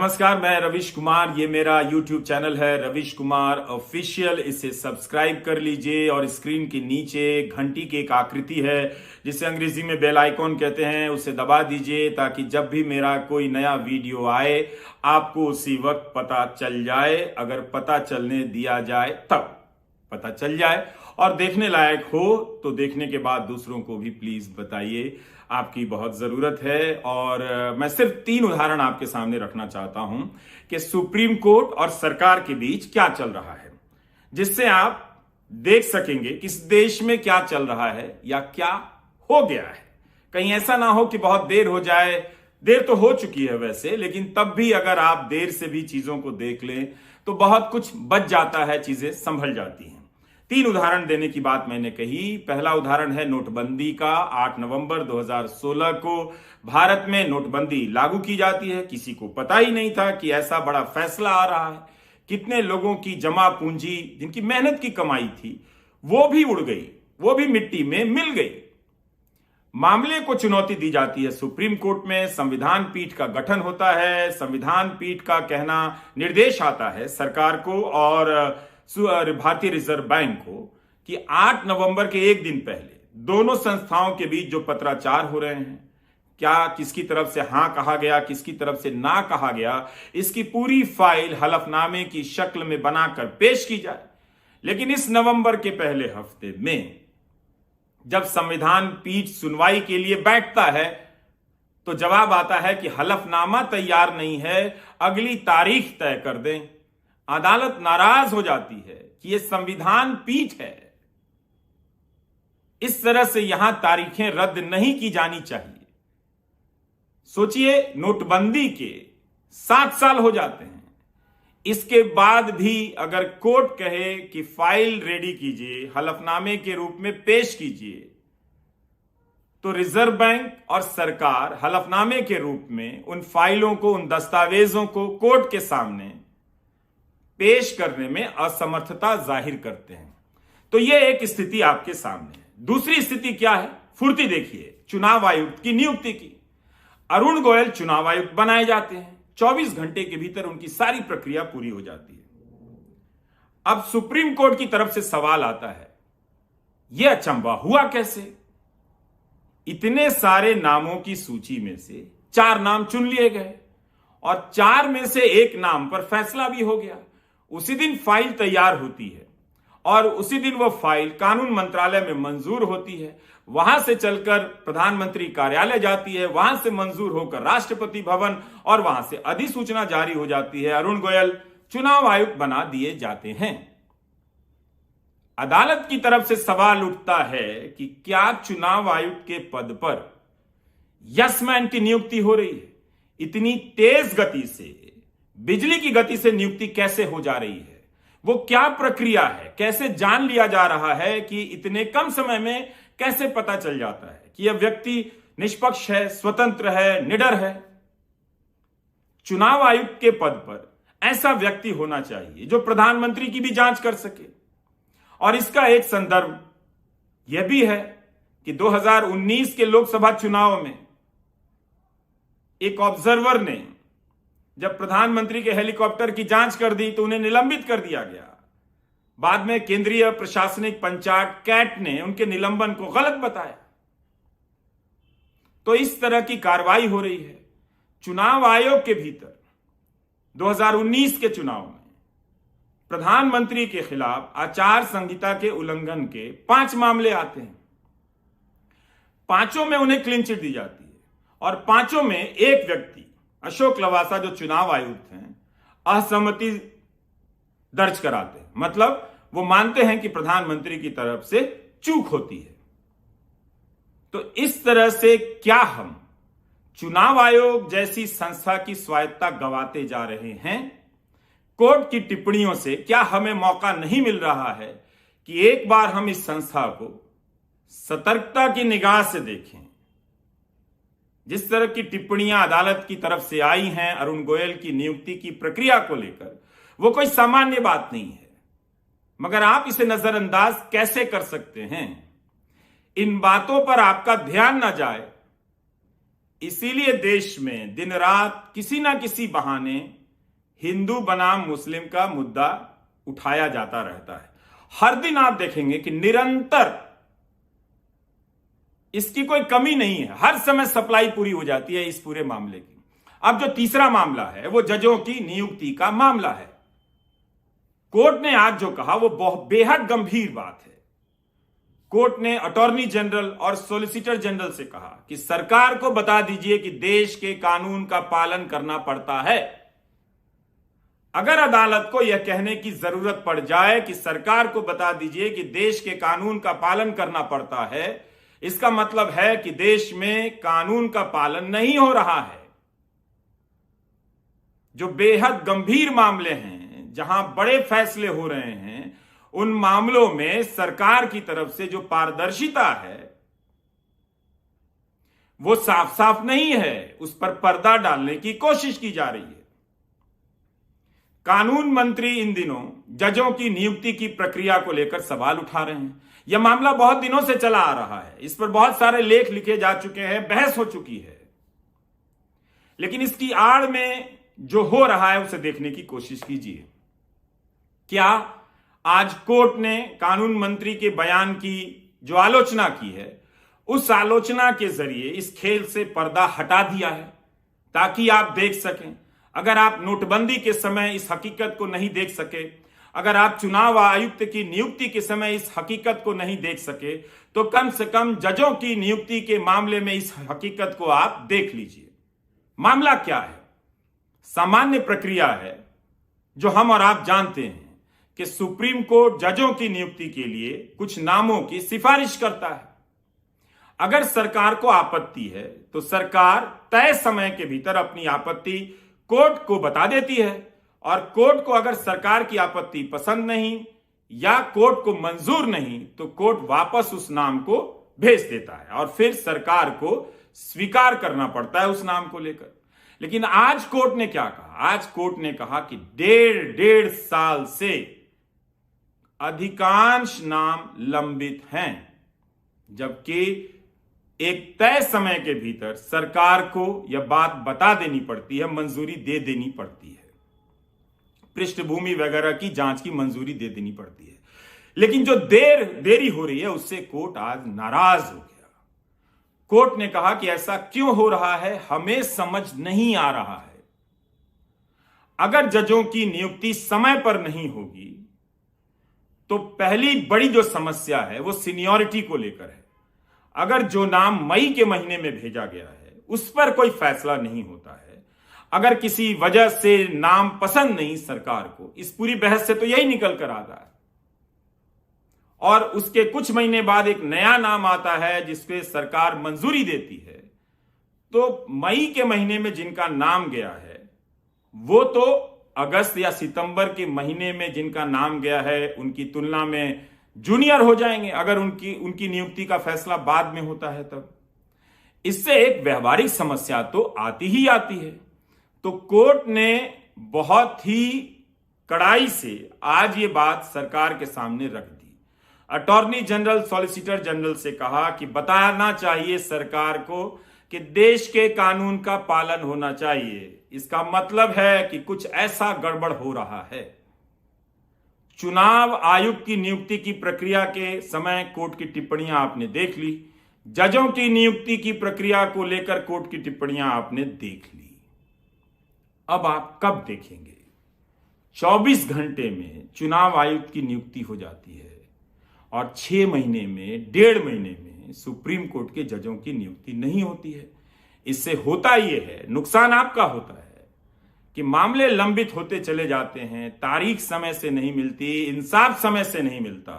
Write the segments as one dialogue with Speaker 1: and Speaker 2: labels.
Speaker 1: नमस्कार, मैं रविश कुमार। ये मेरा YouTube चैनल है रविश कुमार ऑफिशियल। इसे सब्सक्राइब कर लीजिए और स्क्रीन के नीचे घंटी की एक आकृति है जिसे अंग्रेजी में बेल आइकॉन कहते हैं, उसे दबा दीजिए ताकि जब भी मेरा कोई नया वीडियो आए आपको उसी वक्त पता चल जाए। अगर पता चलने दिया जाए तब पता चल जाए और देखने लायक हो तो देखने के बाद दूसरों को भी प्लीज बताइए, आपकी बहुत जरूरत है। और मैं सिर्फ 3 उदाहरण आपके सामने रखना चाहता हूं कि सुप्रीम कोर्ट और सरकार के बीच क्या चल रहा है, जिससे आप देख सकेंगे कि इस देश में क्या चल रहा है या क्या हो गया है। कहीं ऐसा ना हो कि बहुत देर हो जाए। देर तो हो चुकी है वैसे, लेकिन तब भी अगर आप देर से भी चीजों को देख लें तो बहुत कुछ बच जाता है, चीजें संभल जाती हैं। 3 उदाहरण देने की बात मैंने कही। पहला उदाहरण है नोटबंदी का। 8 नवंबर 2016 को भारत में नोटबंदी लागू की जाती है। किसी को पता ही नहीं था कि ऐसा बड़ा फैसला आ रहा है। कितने लोगों की जमा पूंजी, जिनकी मेहनत की कमाई थी, वो भी उड़ गई, वो भी मिट्टी में मिल गई। मामले को चुनौती दी जाती है सुप्रीम कोर्ट में। संविधान पीठ का गठन होता है। संविधान पीठ का कहना, निर्देश आता है सरकार को और भारतीय रिजर्व बैंक को कि 8 नवंबर के एक दिन पहले दोनों संस्थाओं के बीच जो पत्राचार हो रहे हैं, क्या किसकी तरफ से हां कहा गया, किसकी तरफ से ना कहा गया, इसकी पूरी फाइल हलफनामे की शक्ल में बनाकर पेश की जाए। लेकिन इस नवंबर के पहले हफ्ते में जब संविधान पीठ सुनवाई के लिए बैठता है तो जवाब आता है कि हलफनामा तैयार नहीं है, अगली तारीख तय कर दें। अदालत नाराज हो जाती है कि यह संविधान पीठ है, इस तरह से यहां तारीखें रद्द नहीं की जानी चाहिए। सोचिए, नोटबंदी के 7 साल हो जाते हैं, इसके बाद भी अगर कोर्ट कहे कि फाइल रेडी कीजिए, हलफनामे के रूप में पेश कीजिए, तो रिजर्व बैंक और सरकार हलफनामे के रूप में उन फाइलों को, उन दस्तावेजों को कोर्ट के सामने पेश करने में असमर्थता जाहिर करते हैं। तो यह एक स्थिति आपके सामने है। दूसरी स्थिति क्या है, फुर्ती देखिए चुनाव आयुक्त की नियुक्ति की। अरुण गोयल चुनाव आयुक्त बनाए जाते हैं। 24 घंटे के भीतर उनकी सारी प्रक्रिया पूरी हो जाती है। अब सुप्रीम कोर्ट की तरफ से सवाल आता है, यह अचंभा हुआ कैसे? इतने सारे नामों की सूची में से 4 नाम चुन लिए गए और 4 में से एक नाम पर फैसला भी हो गया। उसी दिन फाइल तैयार होती है और उसी दिन वो फाइल कानून मंत्रालय में मंजूर होती है। वहां से चलकर प्रधानमंत्री कार्यालय जाती है, वहां से मंजूर होकर राष्ट्रपति भवन और वहां से अधिसूचना जारी हो जाती है। अरुण गोयल चुनाव आयुक्त बना दिए जाते हैं। अदालत की तरफ से सवाल उठता है कि क्या चुनाव आयुक्त के पद पर यस मैन की नियुक्ति हो रही है? इतनी तेज गति से, बिजली की गति से नियुक्ति कैसे हो जा रही है? वो क्या प्रक्रिया है? कैसे जान लिया जा रहा है कि इतने कम समय में कैसे पता चल जाता है कि यह व्यक्ति निष्पक्ष है, स्वतंत्र है, निडर है? चुनाव आयुक्त के पद पर ऐसा व्यक्ति होना चाहिए जो प्रधानमंत्री की भी जांच कर सके। और इसका एक संदर्भ यह भी है कि 2019 के लोकसभा चुनाव में एक ऑब्जर्वर ने जब प्रधानमंत्री के हेलीकॉप्टर की जांच कर दी तो उन्हें निलंबित कर दिया गया। बाद में केंद्रीय प्रशासनिक पंचायत कैट ने उनके निलंबन को गलत बताया। तो इस तरह की कार्रवाई हो रही है। चुनाव आयोग के भीतर 2019 के चुनाव में प्रधानमंत्री के खिलाफ आचार संहिता के उल्लंघन के 5 मामले आते हैं। 5 में उन्हें क्लीन चिट दी जाती है और 5 में एक व्यक्ति, अशोक लवासा जो चुनाव आयुक्त हैं, असहमति दर्ज कराते हैं। मतलब वो मानते हैं कि प्रधानमंत्री की तरफ से चूक होती है। तो इस तरह से क्या हम चुनाव आयोग जैसी संस्था की स्वायत्तता गंवाते जा रहे हैं? कोर्ट की टिप्पणियों से क्या हमें मौका नहीं मिल रहा है कि एक बार हम इस संस्था को सतर्कता की निगाह से देखें? जिस तरह की टिप्पणियां अदालत की तरफ से आई हैं अरुण गोयल की नियुक्ति की प्रक्रिया को लेकर, वो कोई सामान्य बात नहीं है, मगर आप इसे नजरअंदाज कैसे कर सकते हैं? इन बातों पर आपका ध्यान ना जाए, इसीलिए देश में दिन रात किसी ना किसी बहाने हिंदू बनाम मुस्लिम का मुद्दा उठाया जाता रहता है। हर दिन आप देखेंगे कि निरंतर इसकी कोई कमी नहीं है, हर समय सप्लाई पूरी हो जाती है इस पूरे मामले की। अब जो तीसरा मामला है वो जजों की नियुक्ति का मामला है। कोर्ट ने आज जो कहा वो बहुत बेहद गंभीर बात है। कोर्ट ने अटॉर्नी जनरल और सॉलिसिटर जनरल से कहा कि सरकार को बता दीजिए कि देश के कानून का पालन करना पड़ता है। अगर अदालत को यह कहने की जरूरत पड़ जाए कि सरकार को बता दीजिए कि देश के कानून का पालन करना पड़ता है, इसका मतलब है कि देश में कानून का पालन नहीं हो रहा है। जो बेहद गंभीर मामले हैं, जहां बड़े फैसले हो रहे हैं, उन मामलों में सरकार की तरफ से जो पारदर्शिता है वो साफ साफ नहीं है, उस पर पर्दा डालने की कोशिश की जा रही है। कानून मंत्री इन दिनों जजों की नियुक्ति की प्रक्रिया को लेकर सवाल उठा रहे हैं। यह मामला बहुत दिनों से चला आ रहा है, इस पर बहुत सारे लेख लिखे जा चुके हैं, बहस हो चुकी है, लेकिन इसकी आड़ में जो हो रहा है उसे देखने की कोशिश कीजिए। क्या आज कोर्ट ने कानून मंत्री के बयान की जो आलोचना की है, उस आलोचना के जरिए इस खेल से पर्दा हटा दिया है ताकि आप देख सकें। अगर आप नोटबंदी के समय इस हकीकत को नहीं देख सके, अगर आप चुनाव आयुक्त की नियुक्ति के समय इस हकीकत को नहीं देख सके, तो कम से कम जजों की नियुक्ति के मामले में इस हकीकत को आप देख लीजिए। मामला क्या है? सामान्य प्रक्रिया है जो हम और आप जानते हैं कि सुप्रीम कोर्ट जजों की नियुक्ति के लिए कुछ नामों की सिफारिश करता है। अगर सरकार को आपत्ति है तो सरकार तय समय के भीतर अपनी आपत्ति कोर्ट को बता देती है, और कोर्ट को अगर सरकार की आपत्ति पसंद नहीं या कोर्ट को मंजूर नहीं तो कोर्ट वापस उस नाम को भेज देता है और फिर सरकार को स्वीकार करना पड़ता है उस नाम को लेकर। लेकिन आज कोर्ट ने क्या कहा? आज कोर्ट ने कहा कि डेढ़ साल से अधिकांश नाम लंबित हैं, जबकि एक तय समय के भीतर सरकार को यह बात बता देनी पड़ती है, मंजूरी दे देनी पड़ती है, पृष्ठभूमि वगैरह की जांच की मंजूरी दे देनी पड़ती है। लेकिन जो देरी हो रही है उससे कोर्ट आज नाराज हो गया। कोर्ट ने कहा कि ऐसा क्यों हो रहा है, हमें समझ नहीं आ रहा है। अगर जजों की नियुक्ति समय पर नहीं होगी तो पहली बड़ी जो समस्या है वो सीनियरिटी को लेकर है। अगर जो नाम मई के महीने में भेजा गया है उस पर कोई फैसला नहीं होता है, अगर किसी वजह से नाम पसंद नहीं सरकार को, इस पूरी बहस से तो यही निकल कर आता है, और उसके कुछ महीने बाद एक नया नाम आता है जिसपे सरकार मंजूरी देती है, तो मई के महीने में जिनका नाम गया है वो तो अगस्त या सितंबर के महीने में जिनका नाम गया है उनकी तुलना में जूनियर हो जाएंगे, अगर उनकी नियुक्ति का फैसला बाद में होता है तब। इससे एक व्यवहारिक समस्या तो आती ही आती है। तो कोर्ट ने बहुत ही कड़ाई से आज ये बात सरकार के सामने रख दी। अटॉर्नी जनरल, सॉलिसिटर जनरल से कहा कि बताना चाहिए सरकार को कि देश के कानून का पालन होना चाहिए। इसका मतलब है कि कुछ ऐसा गड़बड़ हो रहा है। चुनाव आयुक्त की नियुक्ति की प्रक्रिया के समय कोर्ट की टिप्पणियां आपने देख ली, जजों की नियुक्ति की प्रक्रिया को लेकर कोर्ट की टिप्पणियां आपने देख ली। अब आप कब देखेंगे? 24 घंटे में चुनाव आयुक्त की नियुक्ति हो जाती है और 6 महीने में, 1.5 महीने में सुप्रीम कोर्ट के जजों की नियुक्ति नहीं होती है। इससे होता यह है, नुकसान आपका होता है कि मामले लंबित होते चले जाते हैं, तारीख समय से नहीं मिलती, इंसाफ समय से नहीं मिलता,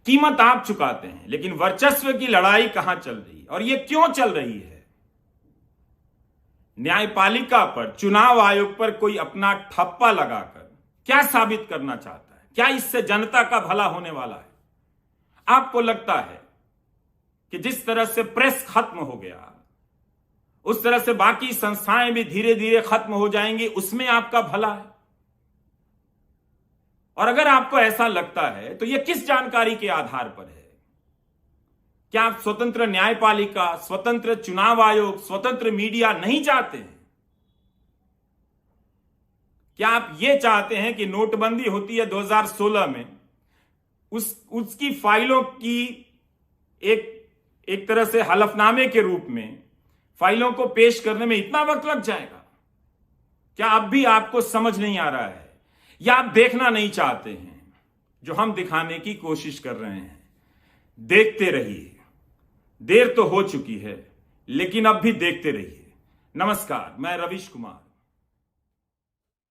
Speaker 1: कीमत आप चुकाते हैं। लेकिन वर्चस्व की लड़ाई कहां चल रही है और यह क्यों चल रही है? न्यायपालिका पर, चुनाव आयोग पर कोई अपना ठप्पा लगाकर क्या साबित करना चाहता है? क्या इससे जनता का भला होने वाला है? आपको लगता है कि जिस तरह से प्रेस खत्म हो गया उस तरह से बाकी संस्थाएं भी धीरे धीरे खत्म हो जाएंगी, उसमें आपका भला है? और अगर आपको ऐसा लगता है तो यह किस जानकारी के आधार पर है? क्या आप स्वतंत्र न्यायपालिका, स्वतंत्र चुनाव आयोग, स्वतंत्र मीडिया नहीं चाहते हैं? क्या आप ये चाहते हैं कि नोटबंदी होती है 2016 में, उसकी फाइलों की एक तरह से हलफनामे के रूप में फाइलों को पेश करने में इतना वक्त लग जाएगा? क्या अब भी आपको समझ नहीं आ रहा है, या आप देखना नहीं चाहते हैं जो हम दिखाने की कोशिश कर रहे हैं? देखते रहिए, देर तो हो चुकी है, लेकिन अब भी देखते रहिए। नमस्कार, मैं रविश कुमार।